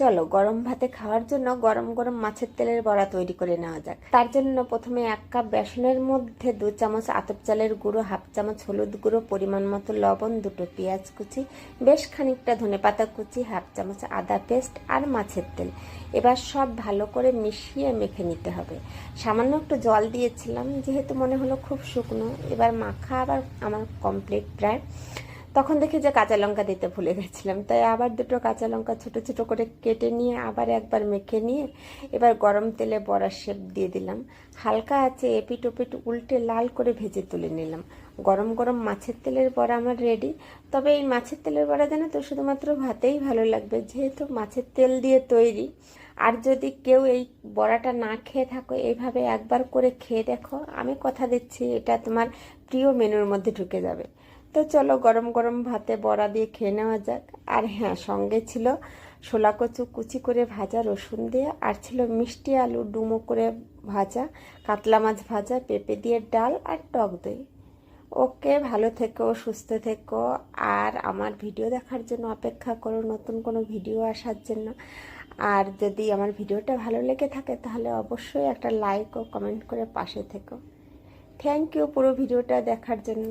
চলো গরম ভাতে খাওয়ার জন্য গরম গরম মাছের তেলের বড়া তৈরি করে নেওয়া যাক। তার জন্য প্রথমে 1 কাপ বেসনের মধ্যে 2 চামচ আতপ চালের গুঁড়ো, 1/2 চামচ হলুদ গুঁড়ো, পরিমাণ মতো লবণ, 2টো পেঁয়াজ কুচি, বেশ খানিকটা ধনেপাতা কুচি, 1/2 চামচ আদা পেস্ট আর মাছের তেল। এবার সব ভালো করে মিশিয়ে মেখে নিতে হবে। সামান্য একটু জল দিয়েছিলাম যেহেতু মনে হলো খুব শুকনো। এবার মাখা আবার আমার কমপ্লিট প্রায়। তখন দেখি যে কাঁচা লঙ্কা দিতে ভুলে গেছিলাম, তাই আবার 2টো কাঁচা লঙ্কা ছোট ছোট করে কেটে নিয়ে আবার একবার মেখে নিয়ে এবার গরম তেলে বড়ার শেপ দিয়ে দিলাম। হালকা আছে এপিট ওপিট উল্টে লাল করে ভেজে তুলে নিলাম। গরম গরম মাছের তেলের বড়া আমার রেডি। তবে এই মাছের তেলের বড়া জানো তো শুধুমাত্র ভাতেই ভালো লাগবে, যেহেতু মাছের তেল দিয়ে তৈরি। আর যদি কেউ এই বড়াটা না খেয়ে থাকো, এইভাবে একবার করে খেয়ে দেখো, আমি কথা দিচ্ছি এটা তোমার প্রিয় মেনুর মধ্যে ঢুকে যাবে। তো চলো গরম গরম ভাতে বড়া দিয়ে খেয়ে নেওয়া যাক। আর হ্যাঁ, সঙ্গে ছিল শোলা কচু কুচি করে ভাজা রসুন দিয়ে, আর ছিল মিষ্টি আলু ডুমো করে ভাজা, কাতলা মাছ ভাজা, পেঁপে দিয়ে ডাল আর টক দই। ওকে, ভালো থেকো, সুস্থ থেকো, আর আমার ভিডিও দেখার জন্য অপেক্ষা করো নতুন কোনো ভিডিও আসার জন্য। আর যদি আমার ভিডিওটা ভালো লেগে থাকে তাহলে অবশ্যই একটা লাইক ও কমেন্ট করে পাশে থেকো। থ্যাংক ইউ পুরো ভিডিওটা দেখার জন্য।